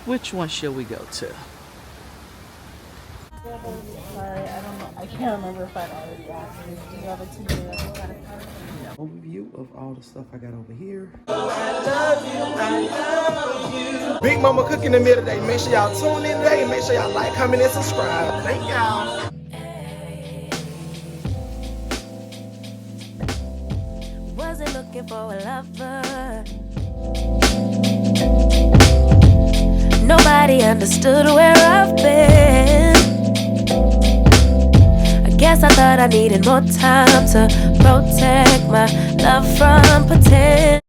Which one should we go to? Sorry, I don't know. I can't remember if I'd already asked you. Do you have a credit card? Overview of all the stuff I got over here. Big Mama Cooking in the middle today. Make sure y'all tune in today and make sure y'all like, comment, and subscribe. Thank y'all. Wasn't looking for a lover. Nobody understood where I've been. I guess I thought I needed more time to protect my love from pretend.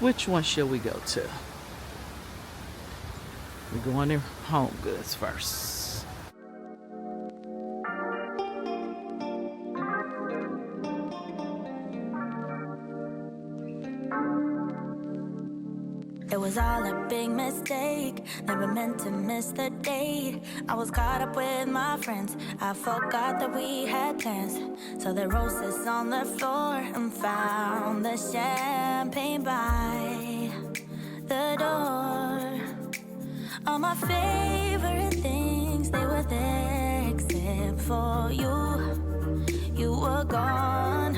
Which one should we go to? We're going to HomeGoods first. It was all a big mistake. Never meant to miss the date. I was caught up with my friends. I forgot that we had plans. So the roses on the floor and found the champagne by the door. All my favorite things, they were there except for you. You were gone.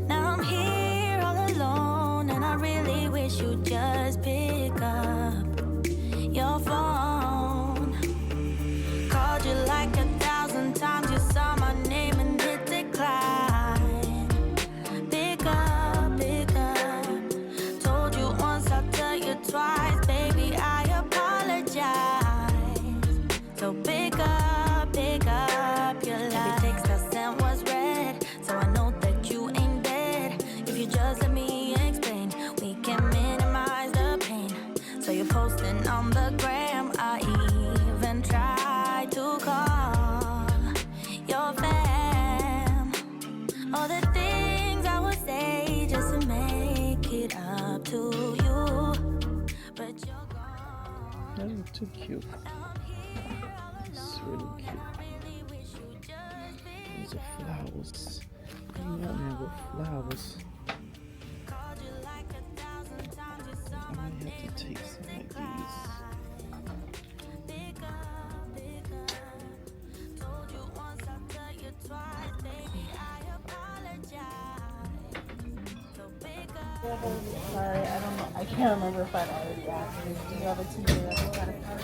Now I'm here all alone, and I really wish you'd just pick up your phone. Called you like 1,000 times, you saw my name and hit decline. Pick up, pick up. Told you once, I'll tell you twice, baby, I apologize. So pick up your life. Every text I sent was read, so I know that you ain't dead. If you just let me explain, we can minimize the pain. So you're posting on the gram, I even tried to call your fam. All the things I would say just to make it up to you, but you're gone. Oh, too cute. It's really cute. These are flowers. You want me with flowers? I might have to take some of these. Sorry, I don't know. I can't remember if I'd already asked you. Do you have a credit card?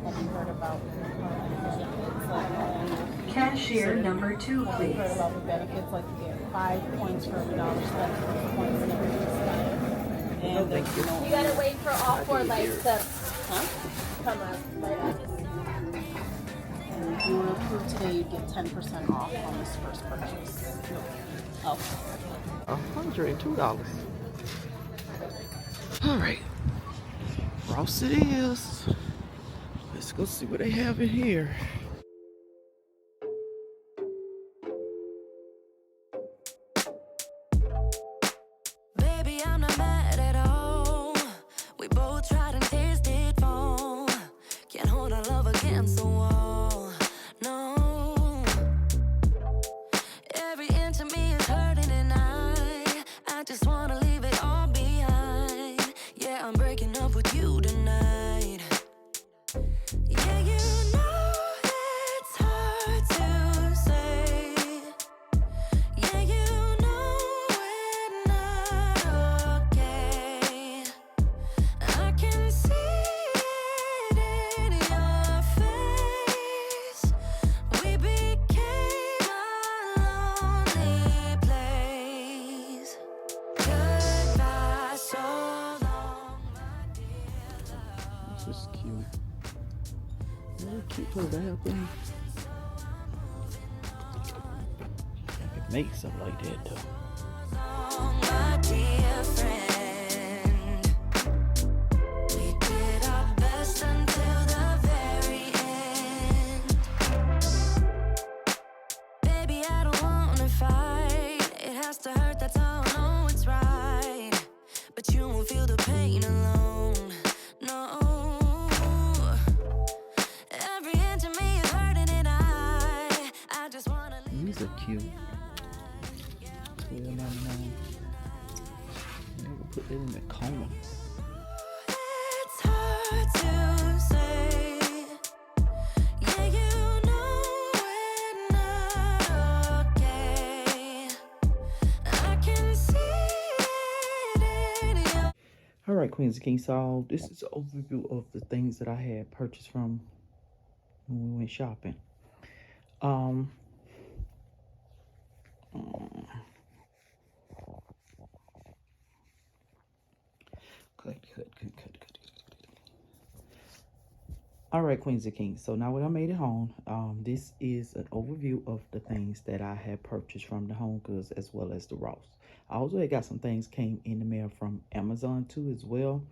Have you heard about benefits like Cashier number 2, have you please. heard about the benefits like you get 5 points for every dollar spent, 6 points in every spent? And there's You gotta wait for all 4 lights to come up. And if you were approved today, you'd get 10% off on this first purchase. Oh. $102. All right, Ross it is. Let's go see what they have in here. Baby, I'm not mad at all. We both tried and tasted fall. Can't hold our love against the wall. No. Every inch of me is hurting and I just wanna leave it all behind. Yeah, I'm breaking up with you tonight. Yeah, you know it's hard to say. make stuff like that though. My dear friend, we did our best until the very end. Baby, I don't wanna fight. It has to hurt, that's all. No, it's right. But you won't feel the pain alone. No. Every inch of me is hurting, and I just wanna leave. These are cute. $12.99. Never put that in the coma. It's hard to say. Yeah, you know we're not okay. I can see it in you. All right, Queens and Kings. So this is an overview of the things that I had purchased from when we went shopping. Good. All right, Queens and Kings. So now when I made it home, this is an overview of the things that I had purchased from the HomeGoods as well as the Ross. I also had got some things came in the mail from Amazon too as well.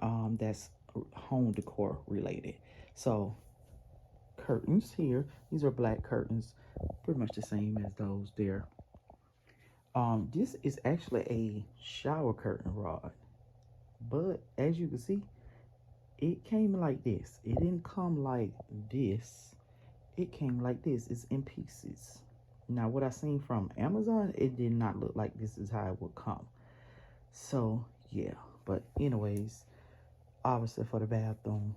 That's home decor related. So curtains here. These are black curtains, pretty much the same as those there. This is actually a shower curtain rod, but as you can see, it came like this. It didn't come like this. It came like this. It's in pieces. Now, what I seen from Amazon, it did not look like this is how it would come. So, yeah. But anyways, obviously for the bathroom.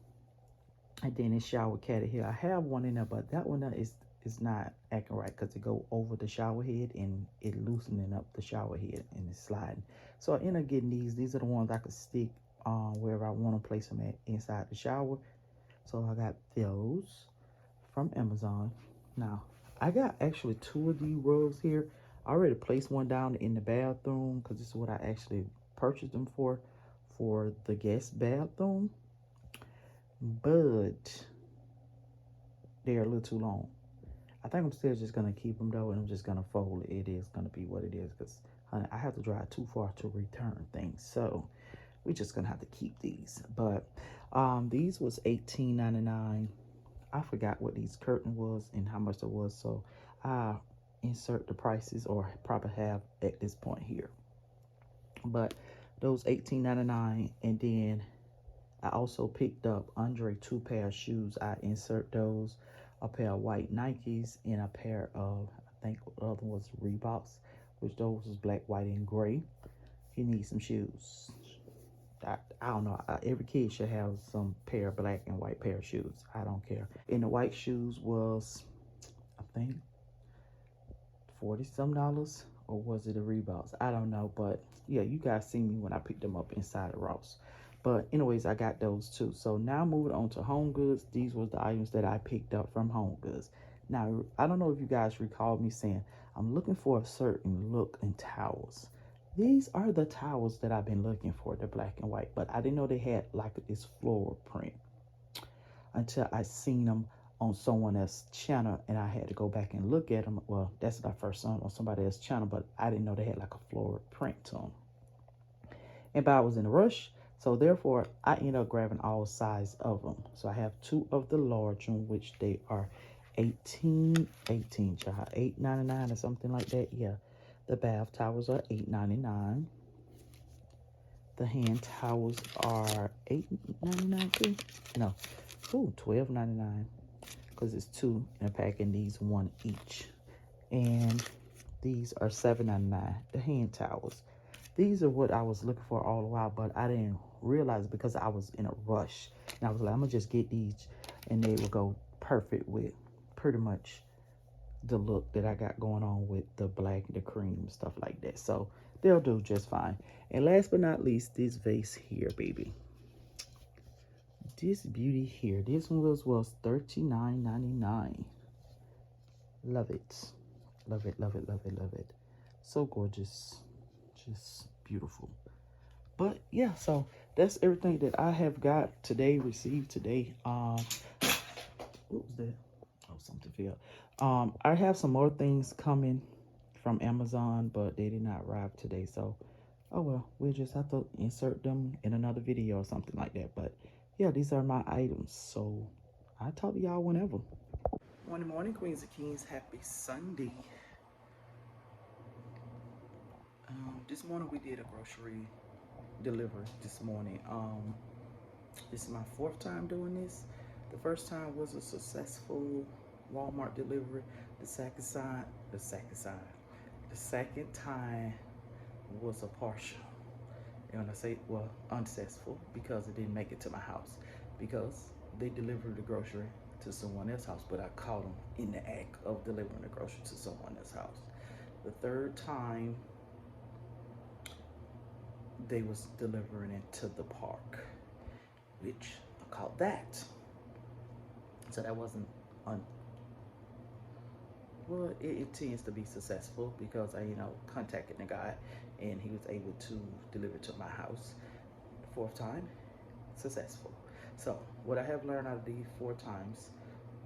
And then this shower caddy here. I have one in there, but that one is not acting right because it go over the shower head and it loosening up the shower head and it's sliding. So I end up getting these. These are the ones I could stick wherever I want to place them at inside the shower. So I got those from Amazon. Now I got actually 2 of these rugs here. I already placed one down in the bathroom because this is what I actually purchased them for the guest bathroom, but they're a little too long. I think I'm still just gonna keep them though, and I'm just gonna fold it. It is gonna be what it is because I have to drive too far to return things, so we're just gonna have to keep these. But these was $18.99. I forgot what these curtain was and how much it was, so I insert the prices or probably have at this point here. But those $18.99, and then I also picked up Andre 2 pair of shoes. I insert those, a pair of white Nikes and a pair of, I think the other was Reeboks, which those was black, white, and gray. You need some shoes. I don't know. Every kid should have some pair of black and white pair of shoes. I don't care. And the white shoes was, I think, $40-some, or was it a Reeboks? I don't know, but yeah, you guys see me when I picked them up inside the Ross. But anyways, I got those too. So now moving on to HomeGoods. These were the items that I picked up from HomeGoods. Now, I don't know if you guys recall me saying I'm looking for a certain look in towels. These are the towels that I've been looking for, the black and white. But I didn't know they had like this floral print until I seen them on someone else's channel, and I had to go back and look at them. Well, that's what I first saw them on somebody else's channel, but I didn't know they had like a floral print to them. And but I was in a rush, so therefore I ended up grabbing all size of them. So I have 2 of the large ones, which they are $8.99 or something like that. Yeah, the bath towels are $8.99. The hand towels are $8.99 too. No, $12.99 because it's 2 in a pack, and these 1 each. And these are $7.99. The hand towels. These are what I was looking for all the while, but I didn't realize it because I was in a rush. And I was like, I'm going to just get these, and they will go perfect with pretty much the look that I got going on with the black and the cream and stuff like that. So they'll do just fine. And last but not least, this vase here, baby. This beauty here. This one was $39.99. Love it. Love it, love it, love it, love it. So gorgeous. Just beautiful. But yeah, so that's everything that I have got today, received today. What was that? Oh, something fell. I have some more things coming from Amazon, but they did not arrive today. So, oh well, we'll just have to insert them in another video or something like that. But yeah, these are my items. So I'll talk to y'all whenever. Morning, morning, Queens and Kings. Happy Sunday. This morning we did a grocery delivery this morning. This is my 4th time doing this. The first time was a successful Walmart delivery. The second time was a partial. And when I say, well, unsuccessful, because it didn't make it to my house. Because they delivered the grocery to someone else's house, but I caught them in the act of delivering the grocery to someone else's house. The third time, they was delivering it to the park, which I caught that. So that wasn't well, it tends to be successful because I, contacted the guy and he was able to deliver to my house. The 4th time, successful. So what I have learned out of these 4 times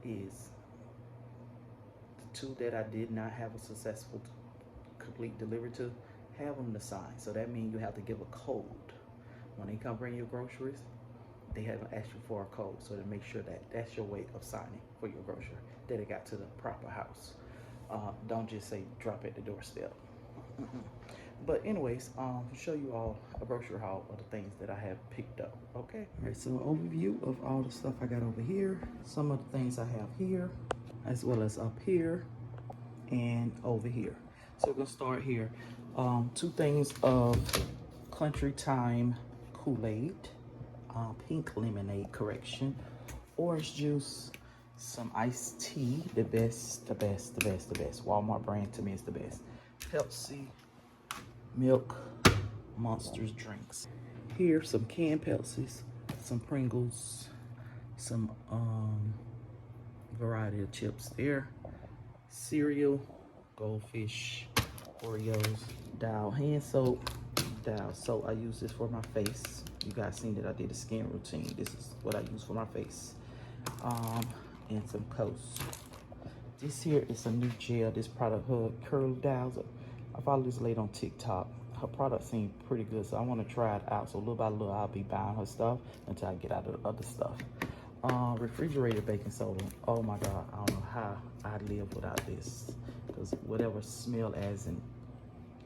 is the 2 that I did not have a successful complete delivery to, have them to sign. So that means you have to give a code. When they come bring your groceries, they have to ask you for a code, so to make sure that that's your way of signing for your grocery, that it got to the proper house. Don't just say drop at the doorstep. But anyways, I'll show you all a grocery haul of the things that I have picked up. Okay. All right. So overview of all the stuff I got over here. Some of the things I have here, as well as up here and over here. So we're gonna start here. 2 things of Country Time Kool-Aid, pink lemonade correction, orange juice, some iced tea, the best. Walmart brand to me is the best. Pepsi, milk, Monsters drinks. Here, some canned Pepsis, some Pringles, some variety of chips there. Cereal, Goldfish, Oreos, Dial hand soap, Dial soap. I use this for my face. You guys seen that I did a skin routine. This is what I use for my face. And some Coast. This here is a new gel. This product, her curl dials. I follow this lady on TikTok. Her product seemed pretty good, so I want to try it out. So little by little, I'll be buying her stuff until I get out of the other stuff. Refrigerated baking soda. Oh my God, I don't know how I live without this, because whatever smell as in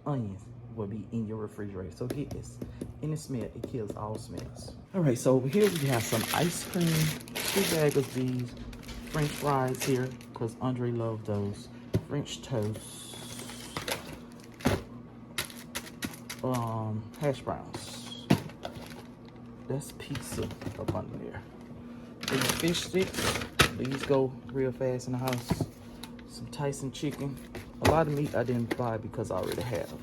onions will be in your refrigerator. So get this. In the smell, it kills all smells. All right, so over here we have some ice cream, 2 bags of these, French fries here, because Andre loved those, French toast, hash browns. That's pizza up under there. These fish sticks, these go real fast in the house. Some Tyson chicken. A lot of meat I didn't buy because I already have.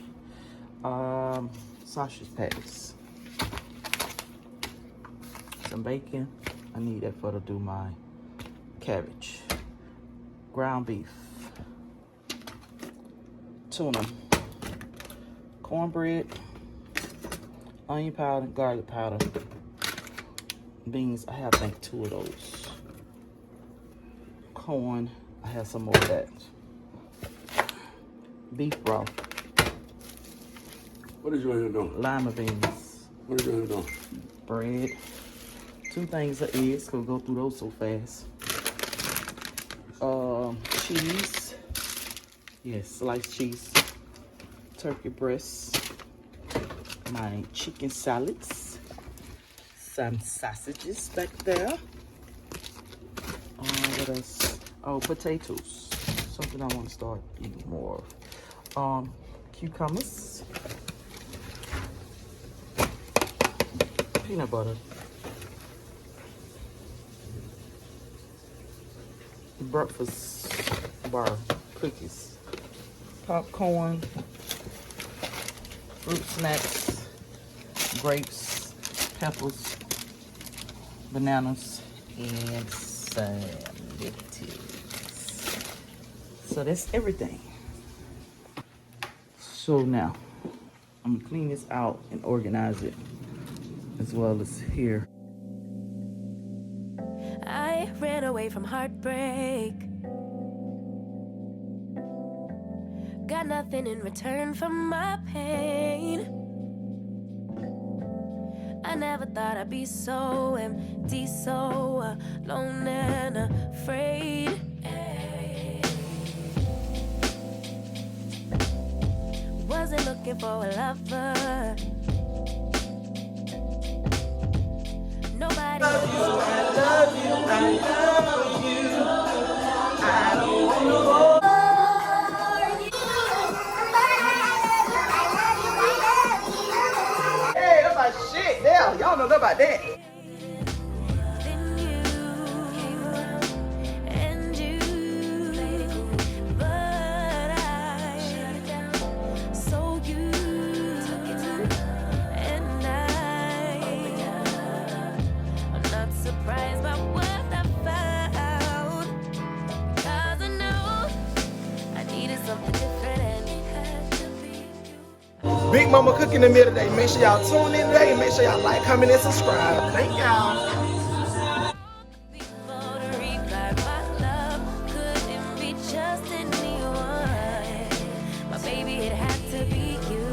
Sausage patties. Some bacon. I need that for to do my cabbage. Ground beef. Tuna. Cornbread. Onion powder, garlic powder. Beans, I have, I think, 2 of those. Corn, I have some more of that. Beef broth. What is you here doing? Lima beans. What is you here doing? Bread. 2 things of eggs, we'll go through those so fast. Cheese. Yes, sliced cheese. Turkey breasts. My chicken salads. Some sausages back there. What else? Oh, potatoes. Something I want to start eating more of. Cucumbers. Peanut butter. Breakfast bar cookies. Popcorn. Fruit snacks. Grapes. Peppers. Bananas. And some lettuce. So that's everything. So now, I'm gonna clean this out and organize it, as well as here. I ran away from heartbreak, Got nothing in return for my pain. I never thought I'd be so empty, so alone and afraid. Wasn't looking for a lover. Nobody. I love you, I love you. I don't want no more. Hey, that's my shit. Damn, y'all know about that. Then you came around and you played it cool, but I shut it down. So you took it to the and I'm not surprised by what I found, 'cause I know I needed something different and it had to be you. Big Mama cooking the meal today. Make sure y'all tune in today. Make sure y'all like, comment, and subscribe. Thank y'all. Before the reply, my love couldn't be just anyone. My baby, it had to be you.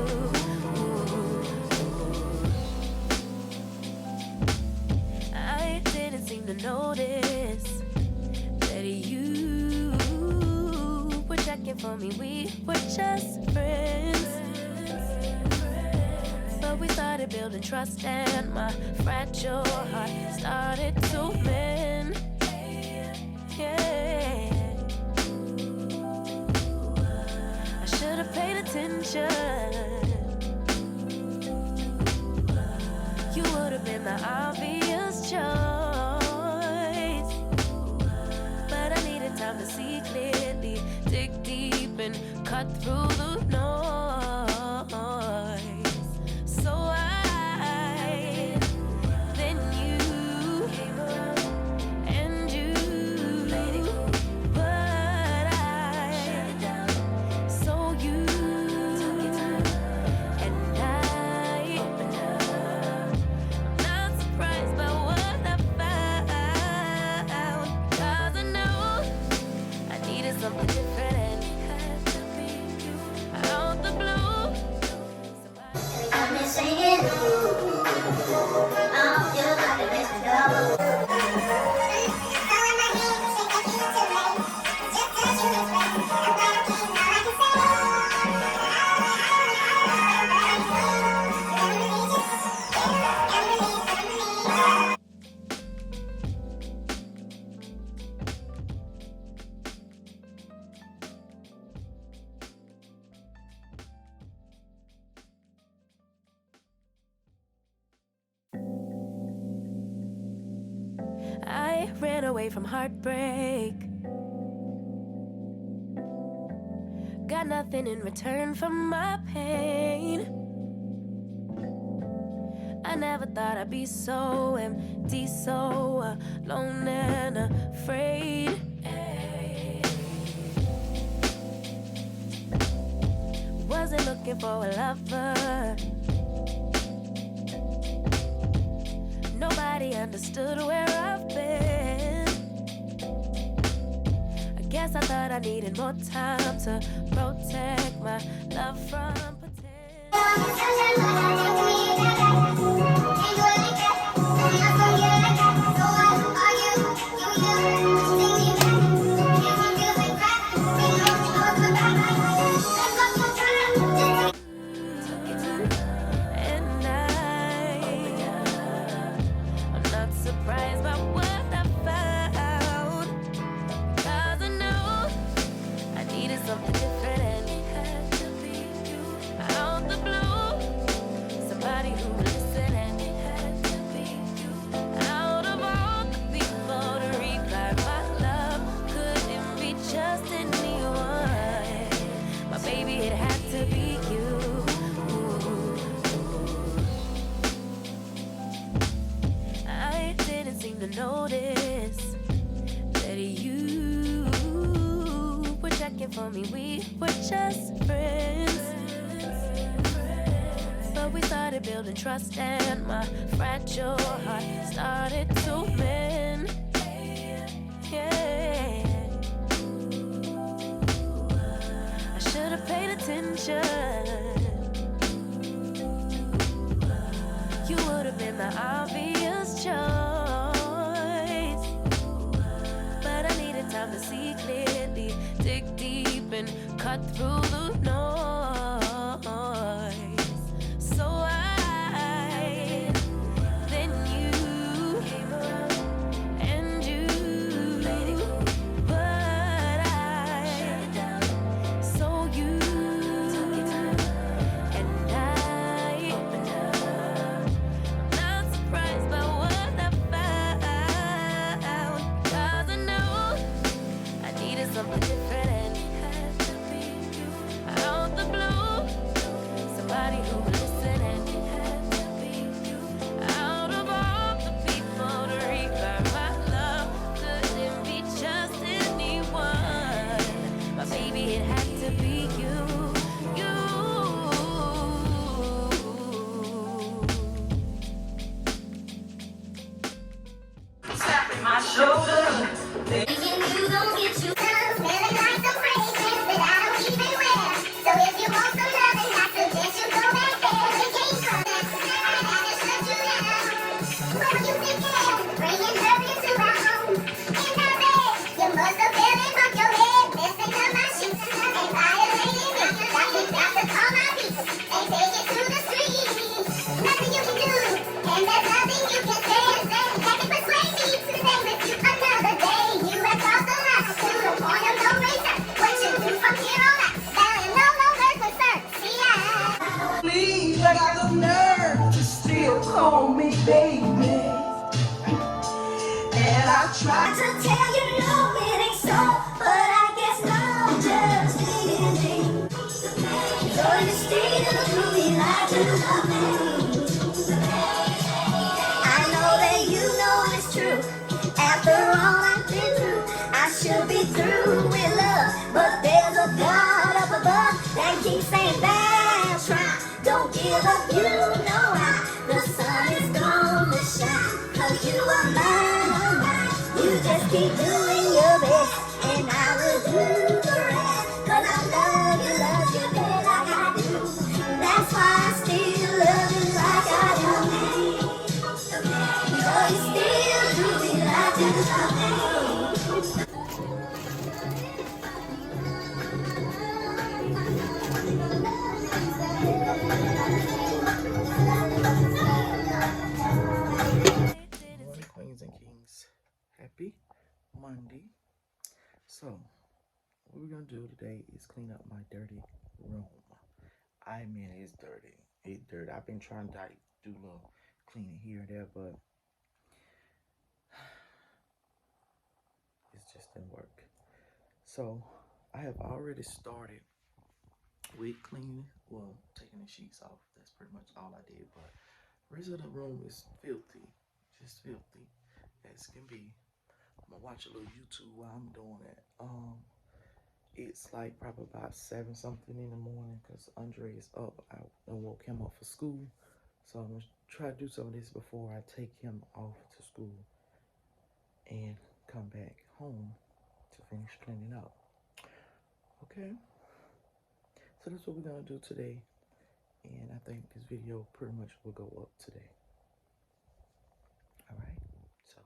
I didn't seem to notice that you were checking for me. We were just friends. But we started building trust and my fragile heart started to mend. Yeah. I should have paid attention. You would have been the obvious choice. But I needed time to see clearly, dig deep and cut through the noise. So then you came around and you played it cool, but I shut it down. So you took it to and I'm not surprised by what I found, 'cause I know I needed something different and it had to be you. Out the blue. I've been singing, I'm just like the next double. I ran away from heartbreak. Got nothing in return for my pain. I never thought I'd be so empty, so alone and afraid. Wasn't looking for a lover. Nobody understood where I've been. I guess I thought I needed more time to protect my love from pretend. And I'm not surprised by what I found, 'cause I know I needed something different and it had to be you. Out the blue, somebody who would listen and it had to be you. Out of all the people to reply, my love couldn't be just anyone. My baby, it had to be you. I didn't seem to notice that you were checking for me. We were just friends. But we started building trust and my fragile heart started to mend. Yeah. I should should've paid attention. You would've been the obvious choice, but I needed time to see clearly, dig deep and cut through the noise. So I, then you came around and you made it cool, but I shut it down. So you took it down, and I'm not surprised by what I found, 'cause I know I needed something different, and it had to be you. Out the blue, somebody who would listen, and it had to be you. Out of all the people to revive my love, couldn't be just anyone. But baby, it had to be you, you. You don't get you smelling like some fragrance that I don't even wear. So if you want some loving, I suggest you go back there. You can't come back. I had to shut you down. What you thinking? Bringing love into our home. In our bed, you must have fell and bumped your head, messing up my sheets and violating me. Got kicked out to call my beats and take it to the streets. Nothing you can do, and there's nothing you can say that can persuade me to stay with you another day. You have crossed the line to the point of no return. What you do from here on out, that ain't no longer concern. See, Please, I got the nerve to still call me baby. And I tried to tell you no, it ain't so, but I guess no, just didn't. So you still do me like you love me. I know that you know it's true. After all I've been through, I should be through with love, but there's a God up above that keeps saying that's right. Don't give up, you know why. The sun is gonna shine, 'cause you are mine, oh mine. You just keep doing your best, and I will do the rest. 'Cause I love you better like I do. That's why I still love you like I do. So you still do me like you love me. Morning, queens and kings. Happy Monday. So, what we're gonna do today is clean up my dirty room. I mean, it's dirty. It's dirty. I've been trying to do a little cleaning here and there, but it just didn't work. So, I have already started with cleaning, well, taking the sheets off. That's pretty much all I did, but the rest of the room is filthy, just filthy as can be. I'm gonna watch a little YouTube while I'm doing it. It's like probably about 7 something in the morning because Andre is up. I woke him up for school, so I'm gonna try to do some of this before I take him off to school and come back home to finish cleaning up. Okay, so that's what we're gonna do today, and I think this video pretty much will go up today. All right, so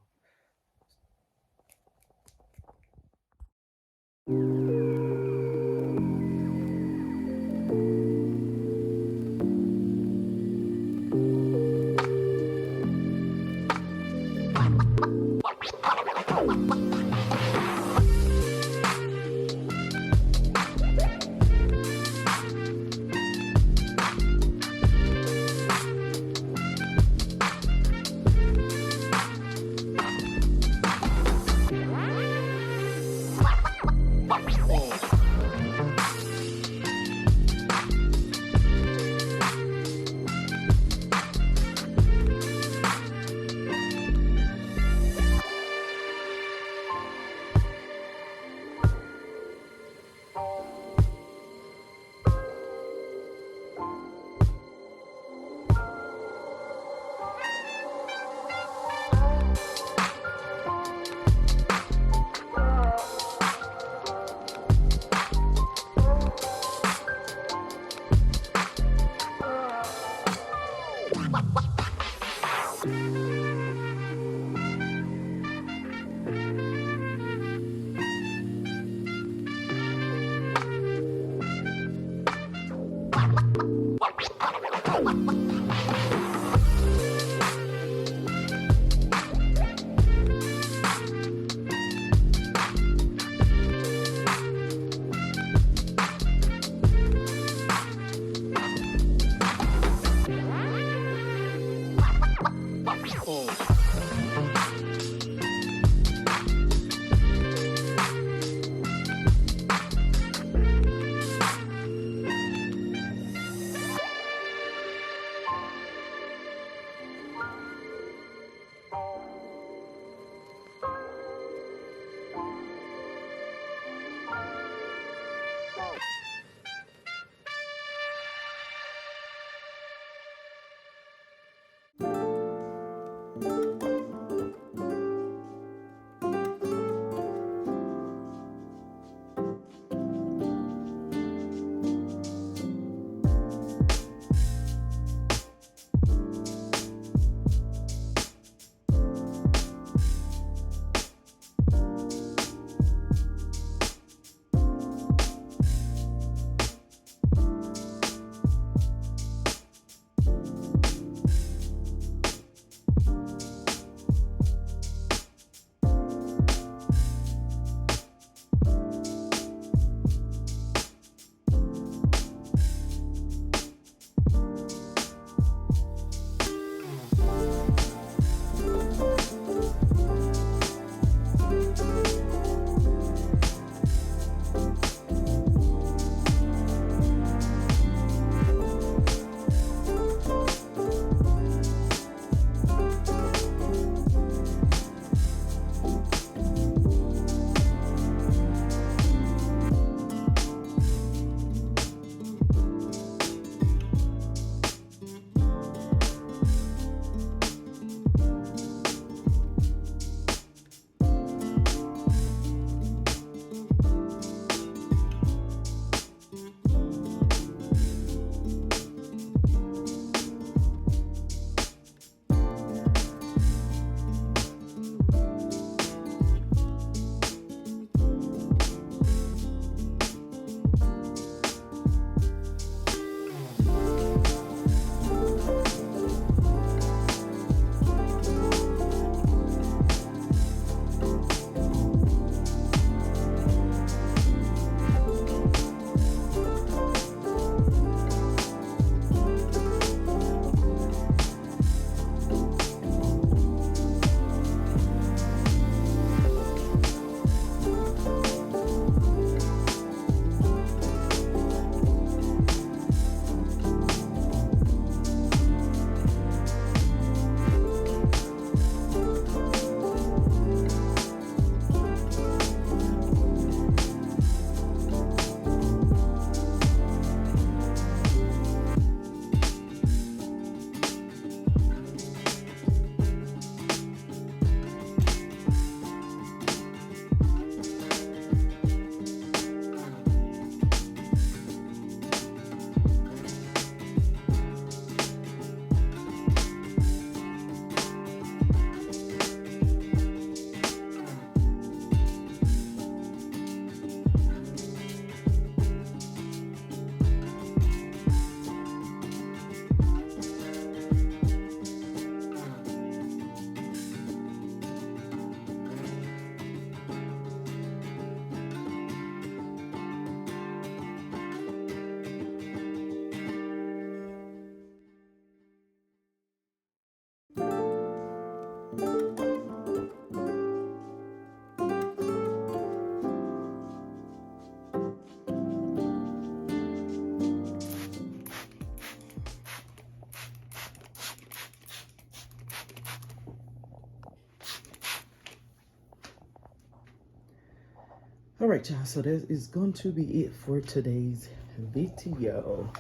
All right, y'all, so that is going to be it for today's video.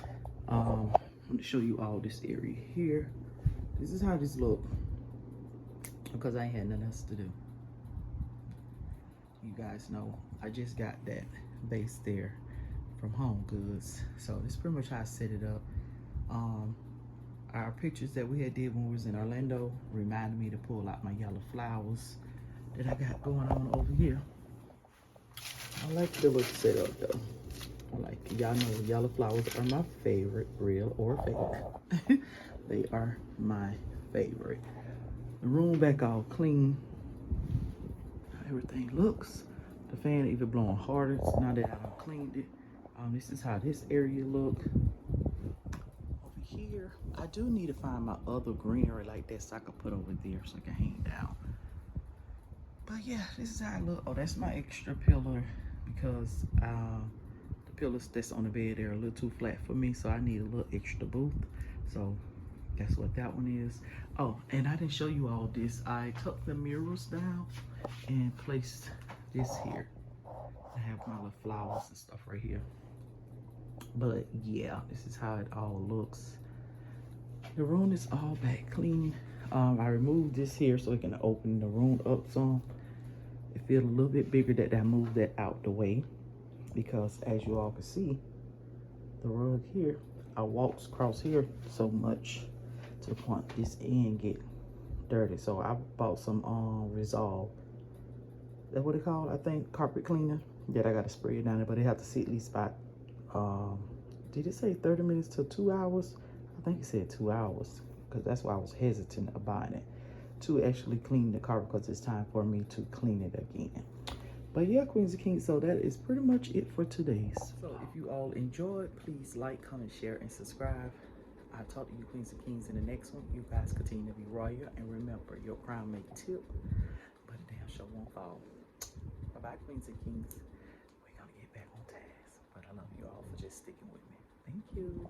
I'm going to show you all this area here. This is how this look, because I ain't had nothing else to do. You guys know I just got that base there from HomeGoods, so this is pretty much how I set it up. Our pictures that we had did when we was in Orlando reminded me to pull out my yellow flowers that I got going on over here. I like the look setup though. I like it. Y'all know yellow flowers are my favorite, real or fake. They are my favorite. The room back all clean. Everything looks. The fan even blowing harder now that I cleaned it. This is how this area look. Over here, I do need to find my other greenery like that so I can put over there so I can hang down. But yeah, this is how I look. Oh, that's my extra pillar because the pillars that's on the bed, they're a little too flat for me, so I need a little extra booth. So that's what that one is. Oh, and I didn't show you all this. I took the mirrors down and placed this here. I have my little flowers and stuff right here. But yeah, this is how it all looks. The room is all back clean. I removed this here so it can open the room up some. It feels a little bit bigger that I moved that out the way, because as you all can see, the rug here, I walks across here so much to the point this end get dirty. So I bought some Resolve. That's what it called, I think, carpet cleaner. That I got to spray it down there, but it had to sit at least about did it say 30 minutes to 2 hours? I think it said 2 hours, because that's why I was hesitant about it, to actually clean the carpet, because it's time for me to clean it again. But yeah, Queens and Kings, so that is pretty much it for today's. So if you all enjoyed, please like, comment, share, and subscribe. I'll talk to you Queens and Kings in the next one. You guys continue to be royal, and remember, your crown may tip, but a damn show won't fall. Bye-bye, Queens and Kings. We're gonna get back on task, but I love you all for just sticking with me. Thank you.